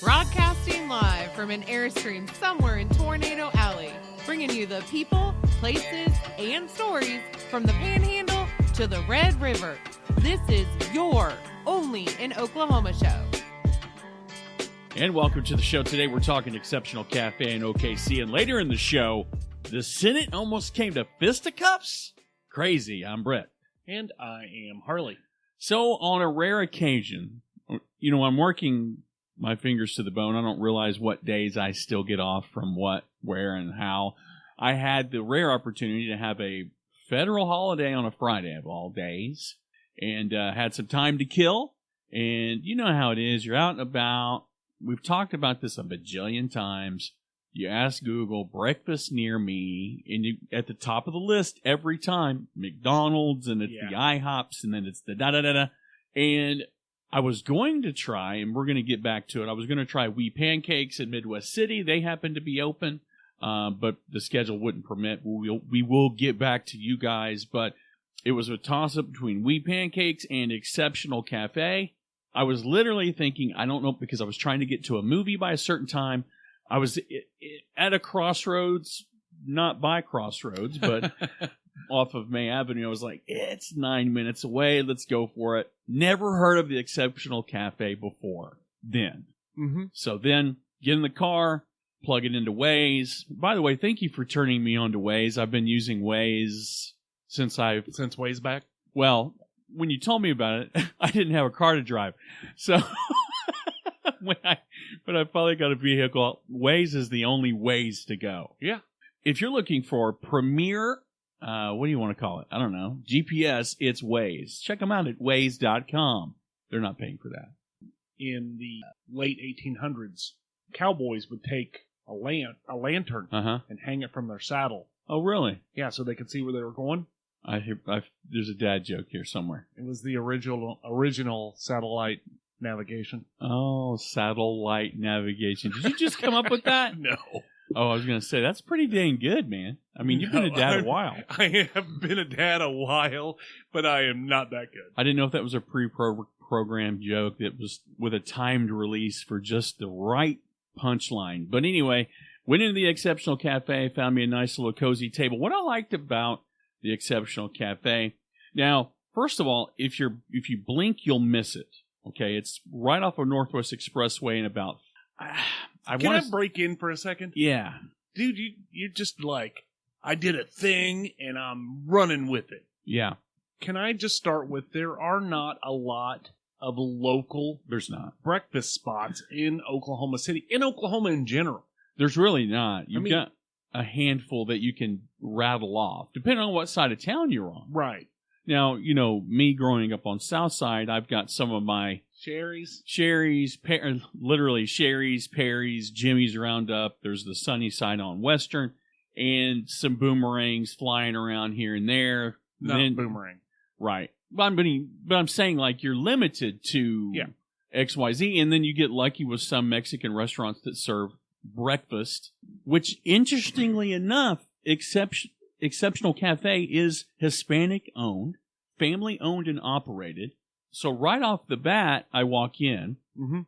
Broadcasting live from an Airstream somewhere in Tornado Alley, bringing you the people, places, and stories from the Panhandle to the Red River. This is your Only in Oklahoma show. And welcome to the show. Today we're talking Eggceptional Café in OKC, and later in the show, the Senate almost came to fisticuffs? Crazy. I'm Brett. And I am Harley. So on a rare occasion, I'm working my fingers to the bone. I don't realize what days I still get off from what, where, and how. I had the rare opportunity to have a federal holiday on a Friday of all days, and had some time to kill. And you know how it is. You're out and about. We've talked about this a bajillion times. You ask Google, breakfast near me, and you at the top of the list every time, McDonald's, and it's the IHOPs, and then it's the da-da-da-da. And I was going to try, and we're going to get back to it, I was going to try Wee Pancakes in Midwest City. They happen to be open, but the schedule wouldn't permit. We will get back to you guys, but it was a toss-up between Wee Pancakes and Eggceptional Café. I was literally thinking, I don't know, because I was trying to get to a movie by a certain time. I was at a crossroads, not by Crossroads, but off of May Avenue. I was like, it's 9 minutes away. Let's go for it. Never heard of the Eggceptional Cafe before then. Mm-hmm. So then get in the car, plug it into Waze. By the way, thank you for turning me on to Waze. I've been using Waze since Waze back? Well, when you told me about it, I didn't have a car to drive. So but I finally got a vehicle. Waze is the only Waze to go. Yeah. If you're looking for premier, what do you want to call it? I don't know. GPS, it's Waze. Check them out at Waze.com. They're not paying for that. In the late 1800s, cowboys would take a lantern and hang it from their saddle. Oh, really? Yeah, so they could see where they were going. There's a dad joke here somewhere. It was the original satellite navigation. Oh, satellite navigation. Did you just come up with that? No. Oh, I was going to say, that's pretty dang good, man. I mean, you've been a dad a while. I have been a dad a while, but I am not that good. I didn't know if that was a pre-programmed joke that was with a timed release for just the right punchline. But anyway, went into the Eggceptional Cafe, found me a nice little cozy table. What I liked about the Eggceptional Cafe, now, first of all, if you blink, you'll miss it. Okay, it's right off of Northwest Expressway in about... Can I break in for a second? Yeah. Dude, you're just like, I did a thing and I'm running with it. Yeah. Can I just start with, there are not a lot of local There's not breakfast spots in Oklahoma City, in Oklahoma in general. There's really not. You've got a handful that you can rattle off, depending on what side of town you're on. Right. Now, me growing up on South Side, I've got some of my Sherry's, literally Sherry's, Perry's, Jimmy's Roundup. There's the Sunny Side on Western, and some boomerangs flying around here and there. Not boomerang. Right. But I'm saying, like, you're limited to XYZ, and then you get lucky with some Mexican restaurants that serve breakfast, which, interestingly enough, Eggceptional Cafe is Hispanic-owned, family-owned and operated. So right off the bat, I walk in. Mm-hmm.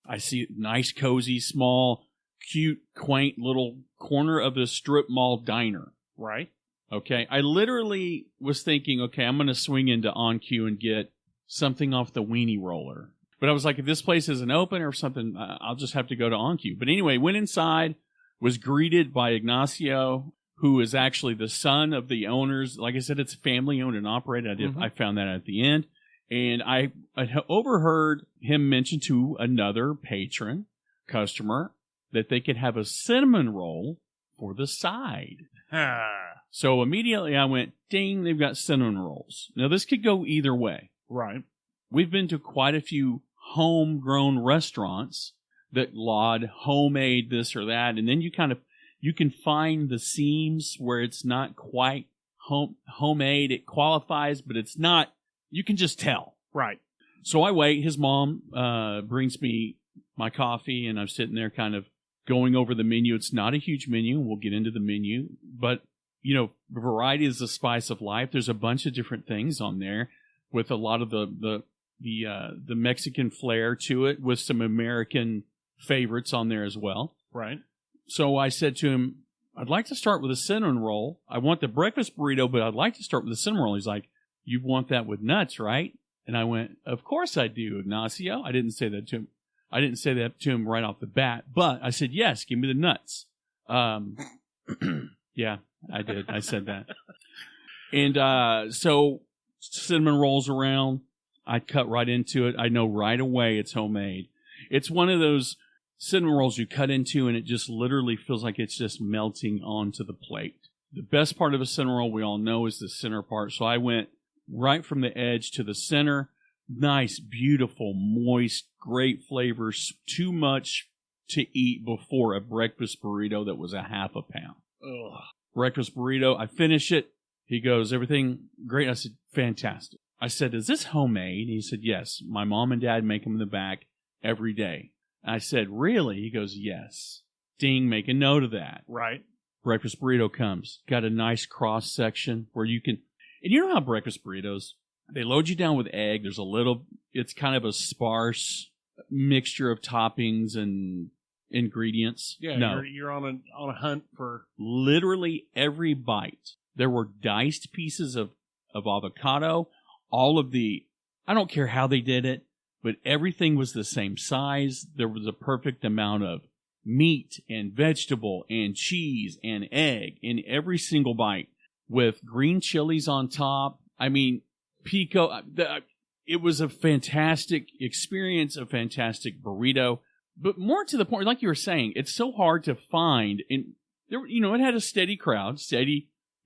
I see a nice, cozy, small, cute, quaint little corner of the strip mall diner. Right. Okay. I literally was thinking, okay, I'm going to swing into OnQ and get something off the weenie roller. But I was like, if this place isn't open or something, I'll just have to go to OnQ. But anyway, went inside, was greeted by Ignacio, who is actually the son of the owners. Like I said, it's family owned and operated. I found that at the end. And I overheard him mention to another customer, that they could have a cinnamon roll for the side. So immediately I went, ding, they've got cinnamon rolls. Now this could go either way. Right. We've been to quite a few homegrown restaurants that laud homemade this or that. And then you can find the seams where it's not quite homemade. It qualifies, but it's not. You can just tell. Right. So I wait. His mom brings me my coffee, and I'm sitting there kind of going over the menu. It's not a huge menu. We'll get into the menu. But, variety is the spice of life. There's a bunch of different things on there with a lot of the Mexican flair to it, with some American favorites on there as well. Right. So I said to him, I'd like to start with a cinnamon roll. I want the breakfast burrito, but I'd like to start with a cinnamon roll. He's like, you want that with nuts, right? And I went, of course I do, Ignacio. I didn't say that to him. I didn't say that to him right off the bat, but I said, yes, give me the nuts. Yeah, I did. I said that. And so cinnamon rolls around. I cut right into it. I know right away it's homemade. It's one of those cinnamon rolls you cut into, and it just literally feels like it's just melting onto the plate. The best part of a cinnamon roll, we all know, is the center part. So I went right from the edge to the center. Nice, beautiful, moist, great flavors. Too much to eat before a breakfast burrito that was a half a pound. Ugh. Breakfast burrito. I finish it. He goes, everything great? I said, fantastic. I said, is this homemade? And he said, yes. My mom and dad make them in the back every day. I said, really? He goes, yes. Ding, make a note of that. Right. Breakfast burrito comes. Got a nice cross section where you can, and you know how breakfast burritos, they load you down with egg. There's a little, it's kind of a sparse mixture of toppings and ingredients. Yeah, no. You're on a hunt for literally every bite. There were diced pieces of avocado. All of the, I don't care how they did it, but everything was the same size. There was a perfect amount of meat and vegetable and cheese and egg in every single bite with green chilies on top. I mean, pico. It was a fantastic experience, a fantastic burrito. But more to the point, like you were saying, it's so hard to find. And there, it had a steady crowd,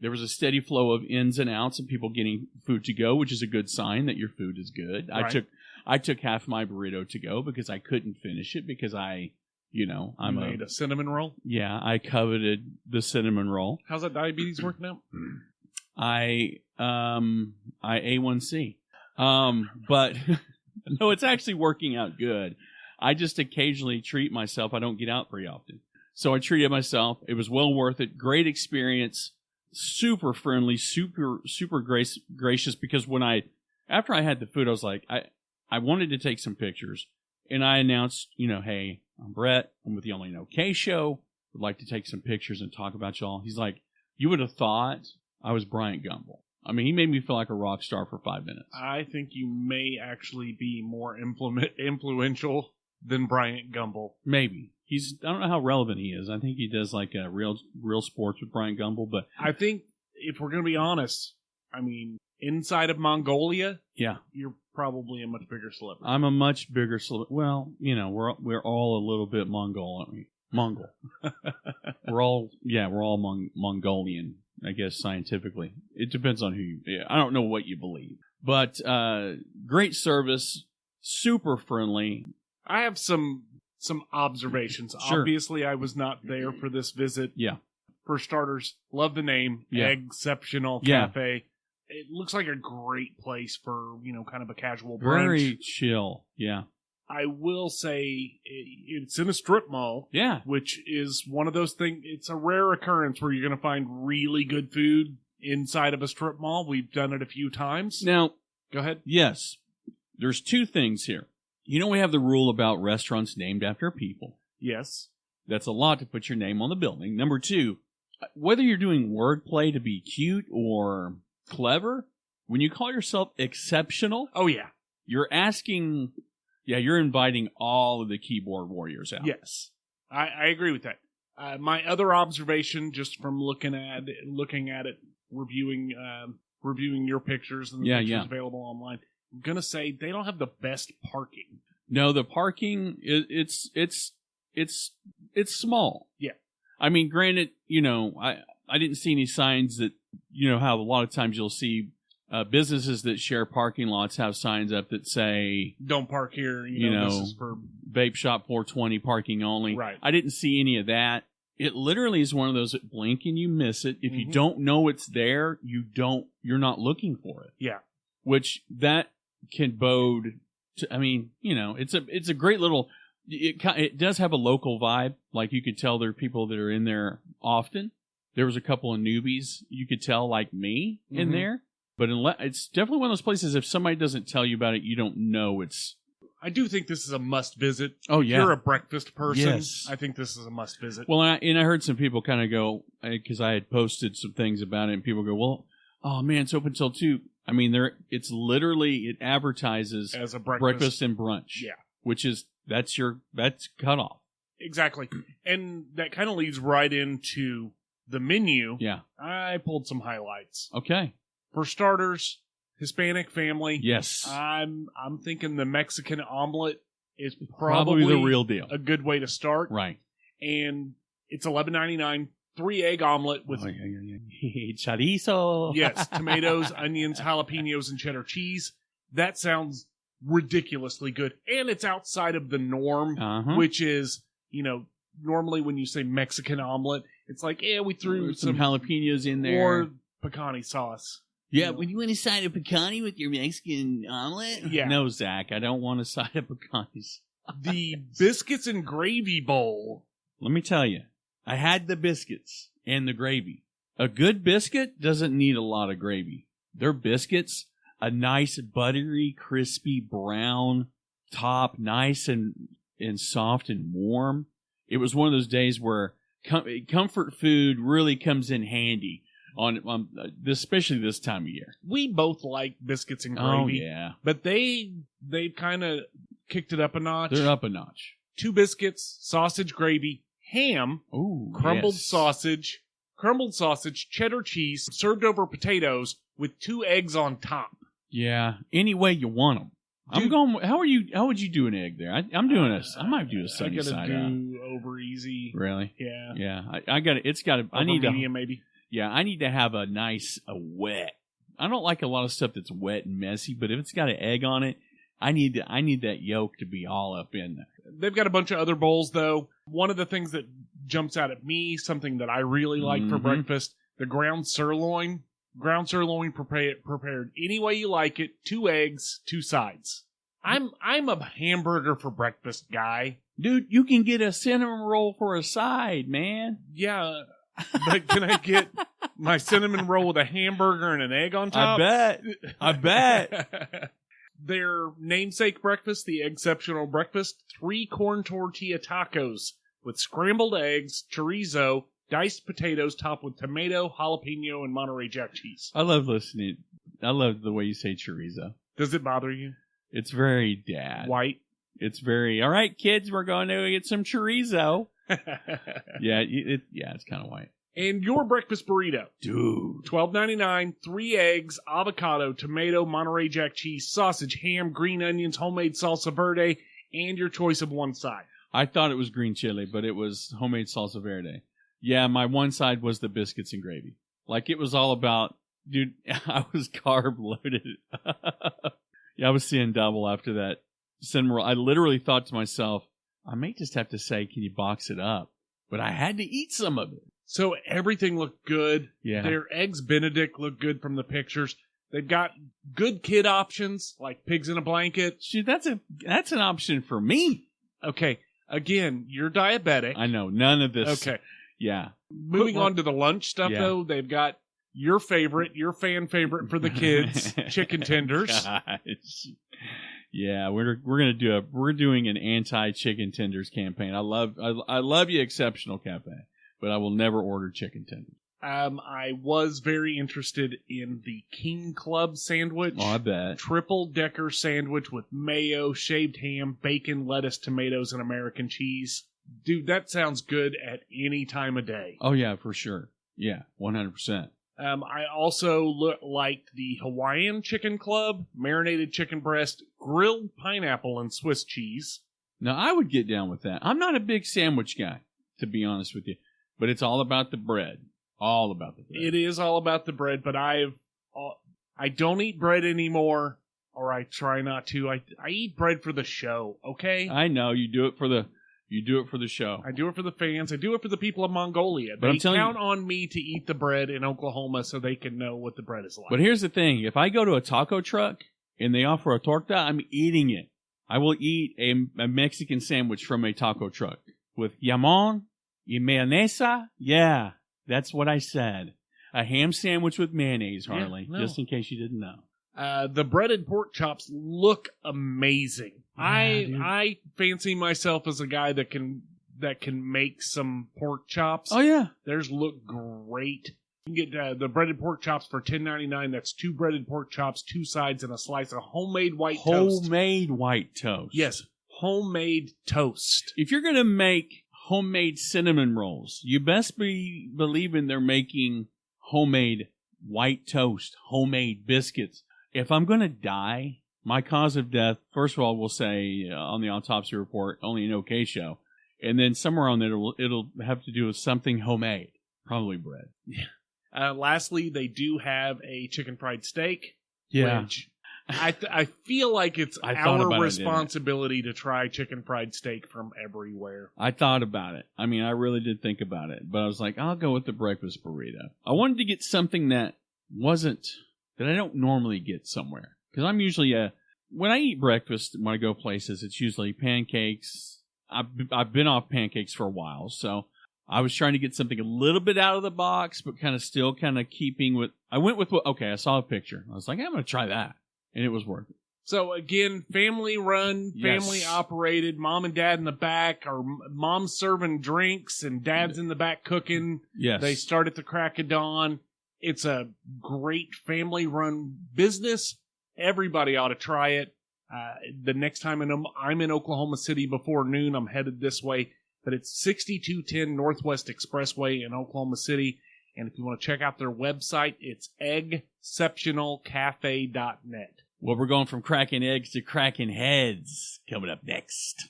There was a steady flow of ins and outs and people getting food to go, which is a good sign that your food is good. Right. I took half my burrito to go because I couldn't finish it because I made a cinnamon roll. Yeah, I coveted the cinnamon roll. How's that diabetes working out? I A1C. But no, it's actually working out good. I just occasionally treat myself. I don't get out very often. So I treated myself. It was well worth it. Great experience. Super friendly, super gracious, because after I had the food, I was like, I wanted to take some pictures, and I announced, hey, I'm Brett. I'm with the OnlyinOKShow. Would like to take some pictures and talk about y'all. He's like, you would have thought I was Bryant Gumbel. I mean, he made me feel like a rock star for 5 minutes. I think you may actually be more influential than Bryant Gumbel. Maybe. I don't know how relevant he is. I think he does like a real sports with Bryant Gumbel, but I think if we're going to be honest, I mean, inside of Mongolia, yeah, you're probably a much bigger celebrity. I'm a much bigger celebrity. Well, we're all a little bit Mongol, aren't we? Mongol. we're all Mongolian, I guess, scientifically. It depends on I don't know what you believe. But great service, super friendly. I have some observations. Sure. Obviously, I was not there for this visit. Yeah. For starters, love the name, Yeah. Eggceptional Yeah. Café. It looks like a great place for, kind of a casual brunch. Very chill. Yeah. I will say it's in a strip mall. Yeah. Which is one of those things. It's a rare occurrence where you're going to find really good food inside of a strip mall. We've done it a few times. Now, go ahead. Yes. There's two things here. We have the rule about restaurants named after people. Yes. That's a lot to put your name on the building. Number two, whether you're doing wordplay to be cute or clever, when you call yourself exceptional, oh yeah, you're inviting all of the keyboard warriors out. Yes, I agree with that. My other observation, just from looking at it, reviewing your pictures and the pictures available online, I'm gonna say they don't have the best parking. No, the parking it's small. Yeah. I mean, granted, I didn't see any signs that, how a lot of times you'll see businesses that share parking lots have signs up that say, don't park here, this is for vape shop 420 parking only. Right. I didn't see any of that. It literally is one of those that blink and you miss it. If you don't know it's there, you're not looking for it. Yeah. Which that can bode to, it's a great little, it does have a local vibe. Like you could tell there are people that are in there often. There was a couple of newbies you could tell, like me, in there. But it's definitely one of those places, if somebody doesn't tell you about it, you don't know it's I do think this is a must visit. Oh, If yeah. you're a breakfast person, Yes. I think this is a must visit. Well, I heard some people kind of go, because I had posted some things about it, and people go, well, oh man, it's open till 2. I mean, it's literally, it advertises As a breakfast and brunch. Yeah. Which is, that's cutoff. Exactly. And that kind of leads right into the menu. Yeah. I pulled some highlights. Okay. For starters, Hispanic family. Yes. I'm thinking the Mexican omelet is Probably the real deal. a good way to start. Right. And it's $11.99, 3-egg omelet with chorizo. yes, tomatoes, onions, jalapenos, and cheddar cheese. That sounds ridiculously good. And it's outside of the norm, which is, normally when you say Mexican omelet, it's like, we threw some jalapenos in there. Or pecani sauce. Yeah, when you want a side of pecani with your Mexican omelet? Yeah. No, Zach, I don't want a side of pecanis. The biscuits and gravy bowl. Let me tell you, I had the biscuits and the gravy. A good biscuit doesn't need a lot of gravy. Their biscuits, a nice buttery, crispy brown top, nice and soft and warm. It was one of those days where comfort food really comes in handy. On especially this time of year. We both like biscuits and gravy. Oh, yeah. But they've kind of kicked it up a notch. They're up a notch. 2 biscuits, sausage gravy, ham, ooh, crumbled sausage, cheddar cheese, served over potatoes with 2 eggs on top. Yeah, any way you want them. I'm going. How would you do an egg there? I'm doing this. I might do a sunny side up. I gotta do over easy. Really? Yeah. Yeah. I got it. It's got to. I need medium, maybe. Yeah, I need to have a nice, wet. I don't like a lot of stuff that's wet and messy, but if it's got an egg on it, I need that yolk to be all up in there. They've got a bunch of other bowls, though. One of the things that jumps out at me, something that I really like for breakfast, the ground sirloin. Ground sirloin prepared any way you like it. 2 eggs, 2 sides. I'm a hamburger for breakfast guy. Dude, you can get a cinnamon roll for a side, man. Yeah. But can I get my cinnamon roll with a hamburger and an egg on top? I bet. Their namesake breakfast, the Eggceptional breakfast, 3 corn tortilla tacos with scrambled eggs, chorizo, diced potatoes topped with tomato, jalapeno, and Monterey Jack cheese. I love listening. I love the way you say chorizo. Does it bother you? It's very dad. White? It's very, all right, kids, we're going to get some chorizo. Yeah, it's kind of white. And your breakfast burrito. Dude. $12.99, 3 eggs, avocado, tomato, Monterey Jack cheese, sausage, ham, green onions, homemade salsa verde, and your choice of one side. I thought it was green chili, but it was homemade salsa verde. Yeah, my one side was the biscuits and gravy. Like, it was all about, dude, I was carb loaded. Yeah, I was seeing double after that cinnamon roll. I literally thought to myself, I may just have to say, can you box it up? But I had to eat some of it. So everything looked good. Yeah. Their Eggs Benedict looked good from the pictures. They've got good kid options, like pigs in a blanket. Dude, that's an option for me. Okay, again, you're diabetic. I know, none of this. Okay. Yeah. Moving on to the lunch stuff, though, they've got your fan favorite for the kids, chicken tenders. Gosh. Yeah, we're doing an anti-chicken tenders campaign. I love you, Eggceptional Café, but I will never order chicken tenders. I was very interested in the King Club sandwich. Oh, I bet. Triple decker sandwich with mayo, shaved ham, bacon, lettuce, tomatoes, and American cheese. Dude, that sounds good at any time of day. Oh yeah, for sure. Yeah, 100%. I also liked the Hawaiian Chicken Club, marinated chicken breast, grilled pineapple, and Swiss cheese. Now, I would get down with that. I'm not a big sandwich guy, to be honest with you, but it's all about the bread. All about the bread. It is all about the bread, but I don't eat bread anymore, or I try not to. I eat bread for the show, okay? I know, you do it for the show. I do it for the fans. I do it for the people of Mongolia. But they count on me to eat the bread in Oklahoma so they can know what the bread is like. But here's the thing. If I go to a taco truck and they offer a torta, I'm eating it. I will eat a Mexican sandwich from a taco truck with jamon y mayonesa. Yeah, that's what I said. A ham sandwich with mayonnaise, Harley, just in case you didn't know. The breaded pork chops look amazing. Yeah, I fancy myself as a guy that can make some pork chops. Oh yeah, Theirs look great. You can get the breaded pork chops for $10.99. That's 2 breaded pork chops, 2 sides, and a slice of homemade white toast. Homemade white toast. Yes, homemade toast. If you're gonna make homemade cinnamon rolls, you best be believing they're making homemade white toast, homemade biscuits. If I'm gonna die, my cause of death, first of all, we'll say on the autopsy report, OnlyinOKShow, and then somewhere on there it'll have to do with something homemade, probably bread. Yeah. Lastly, they do have a chicken fried steak. Yeah. Which I feel like it's our responsibility to try chicken fried steak from everywhere. I thought about it. I mean, I really did think about it. But I was like, I'll go with the breakfast burrito. I wanted to get something that I don't normally get somewhere. Because I'm usually when I eat breakfast, when I go places, it's usually pancakes. I've been off pancakes for a while, so I was trying to get something a little bit out of the box, but still keeping with. I went with I saw a picture. I was like, I'm going to try that, and it was worth it. So again, family run, family operated, mom and dad in the back, or mom's serving drinks and dad's in the back cooking. Yes, they start at the crack of dawn. It's a great family run business. Everybody ought to try it. The next time I'm in Oklahoma City before noon, I'm headed this way. But it's 6210 Northwest Expressway in Oklahoma City. And if you want to check out their website, it's eggceptionalcafe.net. Well, we're going from cracking eggs to cracking heads. Coming up next.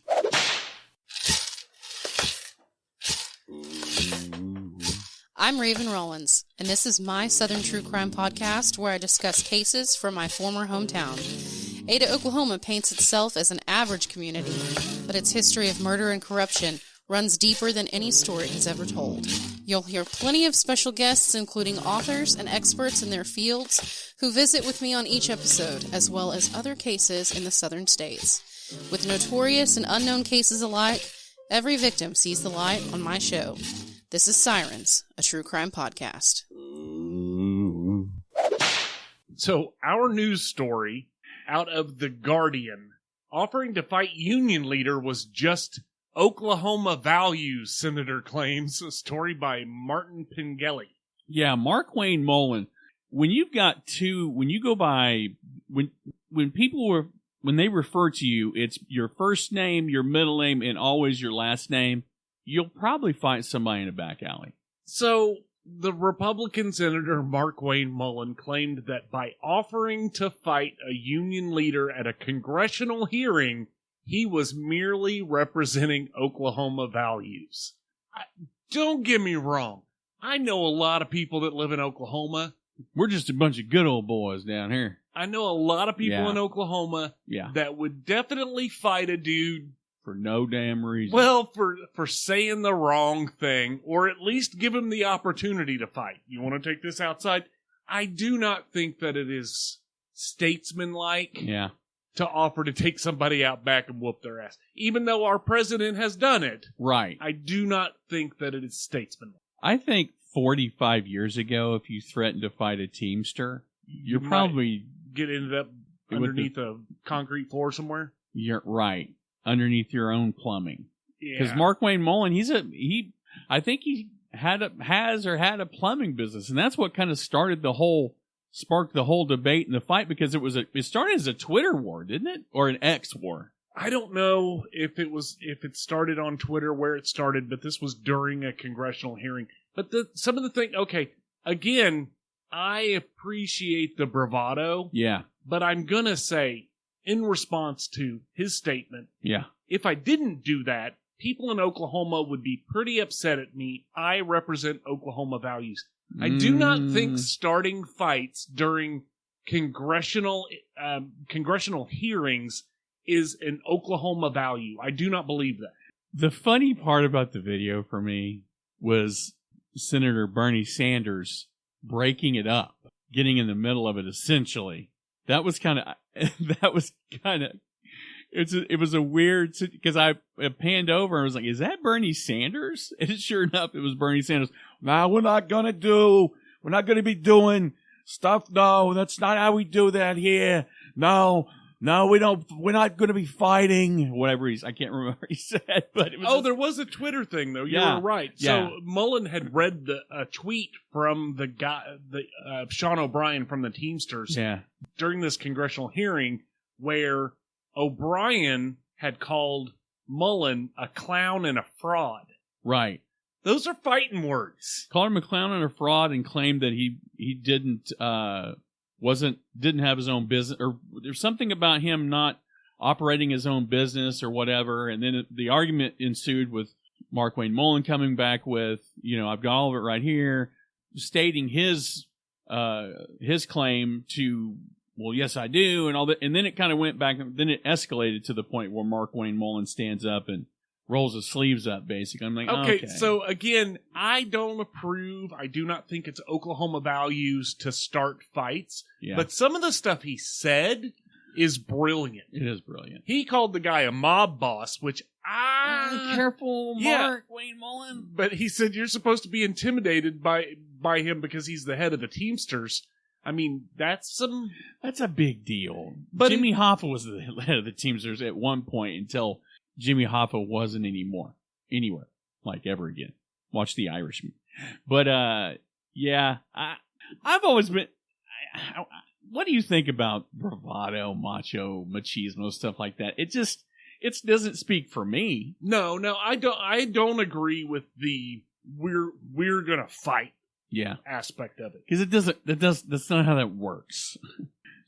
I'm Raven Rollins, and this is my Southern True Crime podcast where I discuss cases from my former hometown. Ada, Oklahoma paints itself as an average community, but its history of murder and corruption runs deeper than any story has ever told. You'll hear plenty of special guests, including authors and experts in their fields, who visit with me on each episode, as well as other cases in the southern states. With notorious and unknown cases alike, every victim sees the light on my show. This is Sirens, a true crime podcast. So, our news story out of The Guardian, offering to fight union leader was just Oklahoma values, Senator claims. A story by Martin Pengelly. Yeah, Mark Wayne Mullen. When you go by, when they refer to you, it's your first name, your middle name, and always your last name. You'll probably find somebody in a back alley. So, the Republican Senator Mark Wayne Mullen claimed that by offering to fight a union leader at a congressional hearing, he was merely representing Oklahoma values. Don't get me wrong. I know a lot of people that live in Oklahoma. We're just a bunch of good old boys down here. I know a lot of people in Oklahoma that would definitely fight a dude for no damn reason. Well, for saying the wrong thing, or at least give him the opportunity to fight. You want to take this outside? I do not think that it is statesmanlike to offer to take somebody out back and whoop their ass. Even though our president has done it. Right. I do not think that it is statesmanlike. I think 45 years ago, if you threatened to fight a Teamster, you're probably ended up underneath a concrete floor somewhere. You're right. Underneath your own plumbing. Because Yeah. Mark Wayne Mullen, I think he had a plumbing business, and that's what kind of sparked the whole debate and the fight, because it started as a Twitter war, didn't it? Or an X war. I don't know if it started on Twitter, where it started, but this was during a congressional hearing. But some of the things, okay, again, I appreciate the bravado. Yeah. But I'm gonna say, in response to his statement, if I didn't do that, people in Oklahoma would be pretty upset at me. I represent Oklahoma values. I do not think starting fights during congressional hearings is an Oklahoma value. I do not believe that. The funny part about the video for me was Senator Bernie Sanders breaking it up, getting in the middle of it, essentially. It was a weird, because I panned over and was like, is that Bernie Sanders? And sure enough, it was Bernie Sanders. Now, we're not going to be doing stuff. No, that's not how we do that here. No, we don't. We're not going to be fighting. Whatever I can't remember what he said, but it was. There was a Twitter thing though. Yeah. You were right. Yeah. So Mullen had read a tweet from the guy, Sean O'Brien from the Teamsters, during this congressional hearing, where O'Brien had called Mullen a clown and a fraud. Right. Those are fighting words. Called him a clown and a fraud, and claimed that he didn't have his own business, or there's something about him not operating his own business or whatever. And then the argument ensued with Mark Wayne Mullen coming back with, I've got all of it right here, stating his claim to, well, yes, I do, and all that. And then it kind of went back, and then it escalated to the point where Mark Wayne Mullen stands up and rolls his sleeves up, basically. I'm like, okay. So again, I don't approve. I do not think it's Oklahoma values to start fights. Yeah. But some of the stuff he said is brilliant. It is brilliant. He called the guy a mob boss, which careful, Mark Wayne Mullen. But he said you're supposed to be intimidated by him because he's the head of the Teamsters. I mean, that's a big deal. But Jimmy Hoffa was the head of the Teamsters at one point until Jimmy Hoffa wasn't anymore, anywhere, like ever again. Watch The Irishman. But, I've always been... what do you think about bravado, macho, machismo, stuff like that? It doesn't speak for me. No, I don't agree with the we're gonna fight aspect of it. Because that's not how that works.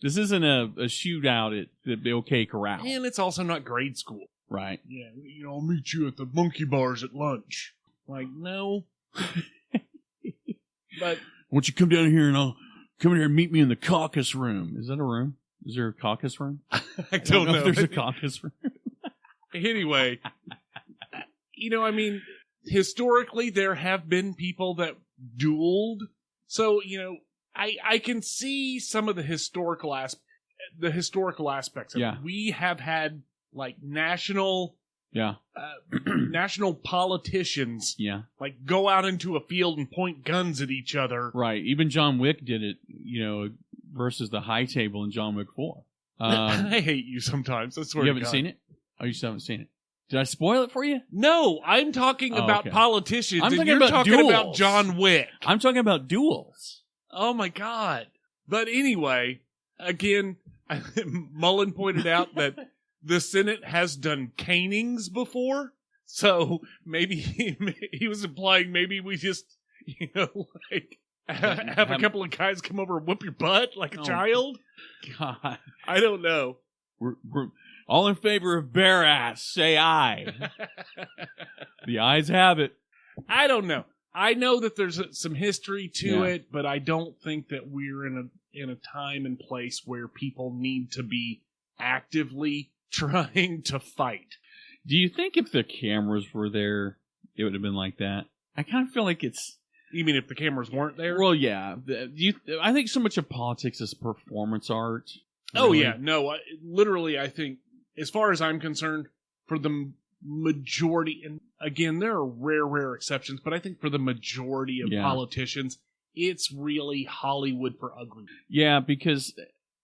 This isn't a shootout at the OK Corral. And it's also not grade school. Right. Yeah, I'll meet you at the monkey bars at lunch. Like, no. But why don't you come down here and I'll come in here and meet me in the caucus room. Is that a room? Is there a caucus room? I don't know if there's a caucus room. Anyway, historically there have been people that dueled. So, I can see some of the historical aspects of it. We have had like national politicians go out into a field and point guns at each other. Right. Even John Wick did it, versus the high table in John Wick 4. I hate you sometimes. I swear you haven't seen it? Oh, you still haven't seen it. Did I spoil it for you? No, I'm talking about politicians. I'm talking you're about talking duels. about John Wick. I'm talking about duels. Oh my God. But anyway, again, Mullen pointed out that the Senate has done canings before, so maybe he was implying maybe we just, have a couple of guys come over and whoop your butt like a child. God, I don't know. We're all in favor of bare ass. Say aye. The ayes have it. I don't know. I know that there's some history to it, but I don't think that we're in a time and place where people need to be actively trying to fight. Do you think if the cameras were there, it would have been like that? I kind of feel like it's... You mean if the cameras weren't there? Well, yeah. I think so much of politics is performance art. Really. Oh, yeah. No, literally, I think, as far as I'm concerned, for the majority, and again, there are rare exceptions, but I think for the majority of politicians, it's really Hollywood for ugly. Yeah, because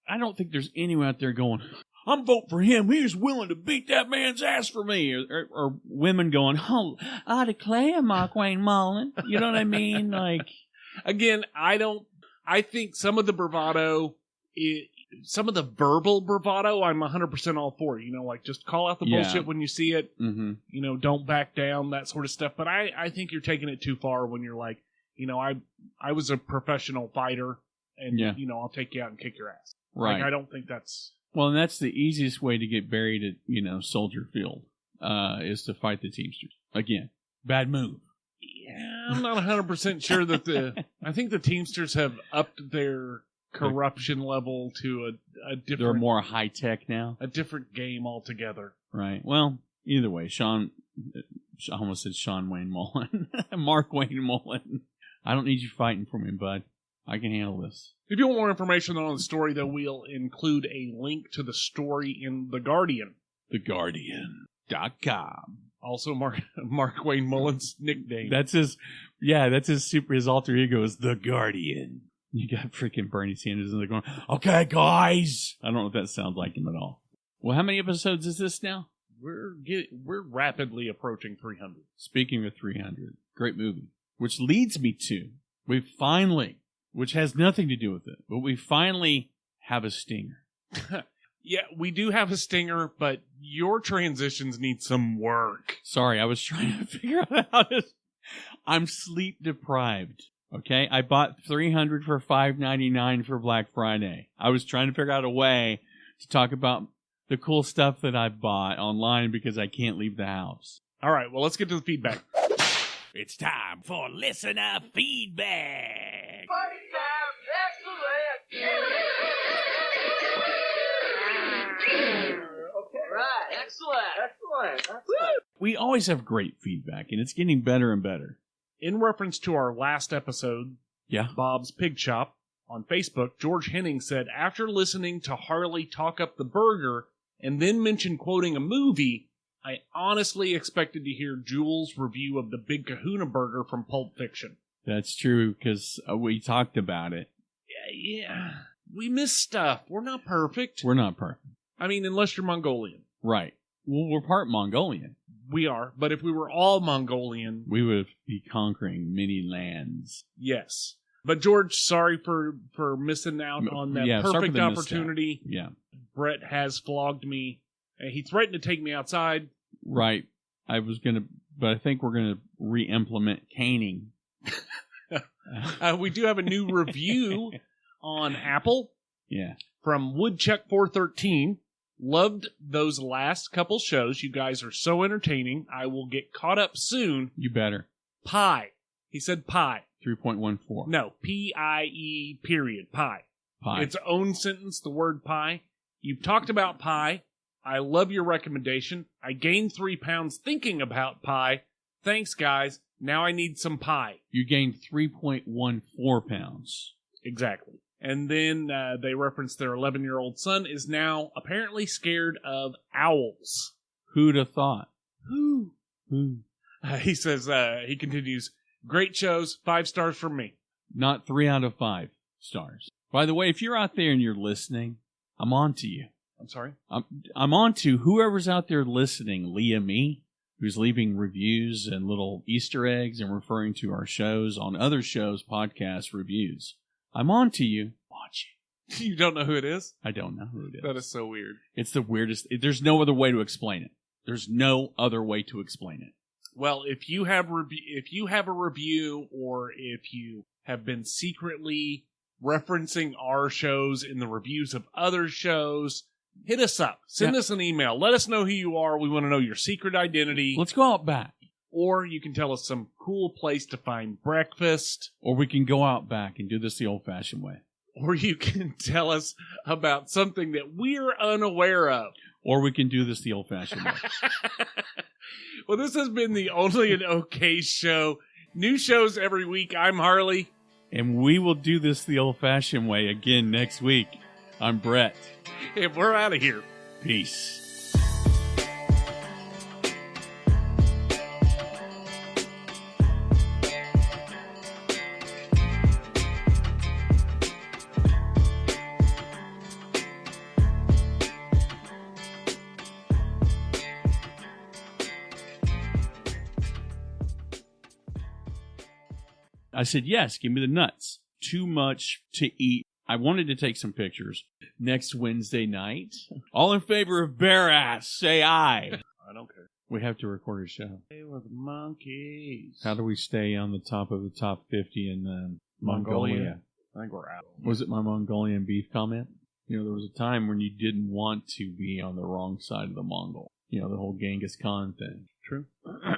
I don't think there's anyone out there going... I'm voting for him. He's willing to beat that man's ass for me. Or women going, oh, I declare Mark Wayne Mullen. You know what I mean? Like, again, I think some of the bravado, some of the verbal bravado, I'm 100% all for. Like just call out the bullshit when you see it. Mm-hmm. Don't back down, that sort of stuff. But I think you're taking it too far when you're like, I was a professional fighter and, I'll take you out and kick your ass. Right. Like, I don't think that's... Well, and that's the easiest way to get buried at, Soldier Field, is to fight the Teamsters. Again, bad move. Yeah, I'm not 100% sure that I think the Teamsters have upped their corruption level to a different... They're more high-tech now? A different game altogether. Right. Well, either way, I almost said Sean Wayne Mullen. Mark Wayne Mullen. I don't need you fighting for me, bud. I can handle this. If you want more information on the story, though, we'll include a link to the story in The Guardian. TheGuardian.com. Also, Mark Wayne Mullen's nickname. That's his alter ego is The Guardian. You got freaking Bernie Sanders and they're going, okay, guys. I don't know if that sounds like him at all. Well, how many episodes is this now? We're rapidly approaching 300. Speaking of 300, great movie. Which leads me to, which has nothing to do with it, but we finally have a stinger. Yeah, we do have a stinger, but your transitions need some work. Sorry, I was trying to figure out how to... I'm sleep deprived, okay? I bought 300 for $5.99 for Black Friday. I was trying to figure out a way to talk about the cool stuff that I bought online because I can't leave the house. All right, well, let's get to the feedback. It's time for listener feedback. Right. Excellent. We always have great feedback, and it's getting better and better. In reference to our last episode, Bob's Pig Shop, on Facebook, George Henning said, after listening to Harley talk up the burger and then mention quoting a movie, I honestly expected to hear Jules' review of the Big Kahuna Burger from Pulp Fiction. That's true, because we talked about it. Yeah. We miss stuff. We're not perfect. We're not perfect. I mean, unless you're Mongolian. Right. Well, we're part Mongolian. We are. But if we were all Mongolian... we would be conquering many lands. Yes. But George, sorry for missing out on that perfect opportunity. Yeah. Brett has flogged me. He threatened to take me outside. Right. But I think we're going to re-implement caning. We do have a new review on Apple. Yeah. From Woodchuck413. Loved those last couple shows. You guys are so entertaining. I will get caught up soon. You better. Pie. He said pie. 3.14. No, P-I-E period. Pie. Pie. Its own sentence, the word pie. You've talked about pie. I love your recommendation. I gained 3 pounds thinking about pie. Thanks, guys. Now I need some pie. You gained 3.14 pounds. Exactly. And then they referenced their 11-year-old son is now apparently scared of owls. Who'd have thought? Who? He says, he continues, great shows, 5 stars from me. Not 3 out of 5 stars. By the way, if you're out there and you're listening, I'm on to you. I'm sorry? I'm on to whoever's out there listening, Leah Me, who's leaving reviews and little Easter eggs and referring to our shows on other shows, podcast reviews. I'm on to you. Watch it. You don't know who it is? I don't know who it is. That is so weird. It's the weirdest. There's no other way to explain it. There's no other way to explain it. Well, if you have a review or if you have been secretly referencing our shows in the reviews of other shows, hit us up. Send us an email. Let us know who you are. We want to know your secret identity. Let's go out back. Or you can tell us some cool place to find breakfast. Or we can go out back and do this the old-fashioned way. Or you can tell us about something that we're unaware of. Or we can do this the old-fashioned way. Well, this has been the Only an OK Show. New shows every week. I'm Harley. And we will do this the old-fashioned way again next week. I'm Brett. And we're out of here. Peace. I said, yes, give me the nuts. Too much to eat. I wanted to take some pictures. Next Wednesday night. All in favor of bare ass, say aye. I don't care. We have to record a show. They were the monkeys. How do we stay on the top of the top 50 in Mongolia? I think we're out. Was it my Mongolian beef comment? You know, there was a time when you didn't want to be on the wrong side of the Mongol. You know, the whole Genghis Khan thing. True.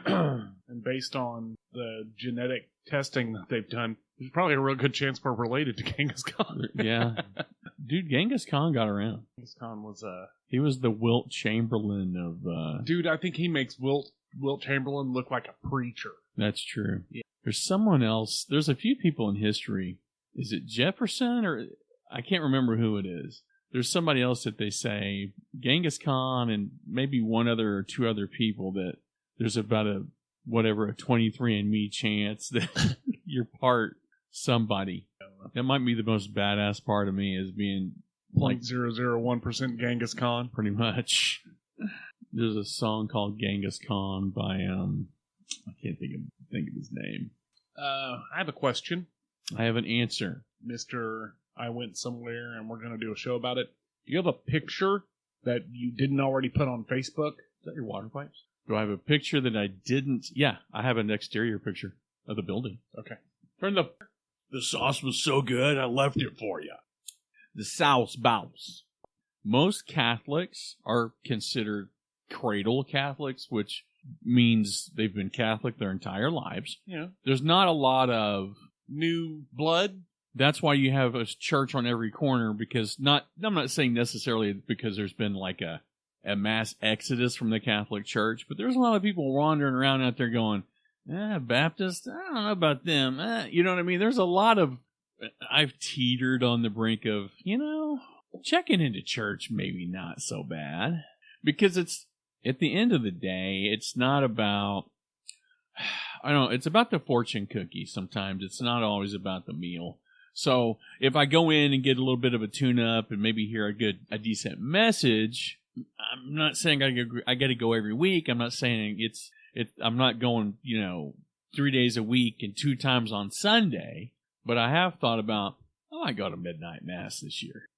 And based on the genetic testing that they've done, there's probably a real good chance we're related to Genghis Khan. Yeah. Dude, Genghis Khan got around. Genghis Khan was he was the Wilt Chamberlain of Dude, I think he makes Wilt Chamberlain look like a preacher. That's true. Yeah. There's someone else. There's a few people in history. Is it Jefferson or I can't remember who it is. There's somebody else that they say Genghis Khan and maybe one other or two other people that there's about a 23andMe chance that you're part somebody. know. That might be the most badass part of me is being like 0.001% Genghis Khan. pretty much. There's a song called Genghis Khan by I can't think of his name. I have a question, I have an answer. Mr. I went somewhere and we're going to do a show about it. Do you have a picture that you didn't already put on Facebook? Is that your water pipes? Do I have a picture that I didn't? Yeah, I have an exterior picture of the building. Okay. The sauce was so good, I left it for you. The sauce bouse. Most Catholics are considered cradle Catholics, which means they've been Catholic their entire lives. Yeah. There's not a lot of New blood? that's why you have a church on every corner, because I'm not saying necessarily because there's been like a mass exodus from the Catholic Church, but there's a lot of people wandering around out there going, Baptist, I don't know about them. You know what I mean? There's a lot of, I've teetered on the brink of, checking into church, maybe not so bad. Because it's, at the end of the day, it's not about, I don't know, it's about the fortune cookie sometimes. It's not always about the meal. So if I go in and get a little bit of a tune-up and maybe hear a decent message, I'm not saying I got to go every week. I'm not saying I'm not going, 3 days a week and 2 times on Sunday. But I have thought about, I might go to midnight mass this year.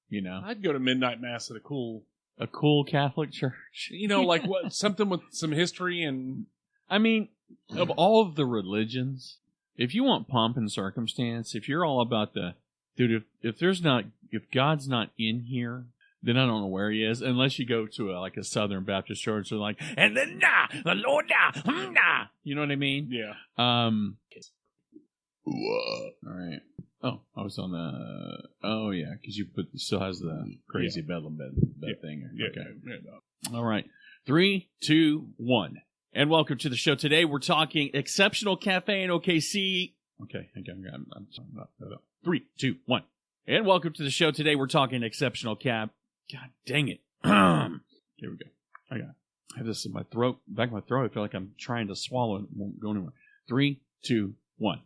I'd go to midnight mass at a cool Catholic church. Like what? Something with some history and. I mean, of all of the religions, if you want pomp and circumstance, if you're all about dude, if God's not in here, then I don't know where he is, unless you go to a Southern Baptist church. They're like, and then the Lord, you know what I mean? Yeah. All right. Oh, I was on the. Oh yeah, because still has the crazy bedlam bed thing. Okay. Yeah. All right. 3, 2, 1. And welcome to the show. Today we're talking Eggceptional Café in OKC. Okay, I'm sorry about that. 3, 2, 1. And welcome to the show. Today we're talking Eggceptional God dang it. Here we go. I have this in my throat, back of my throat. I feel like I'm trying to swallow it. It won't go anywhere. 3, 2, 1.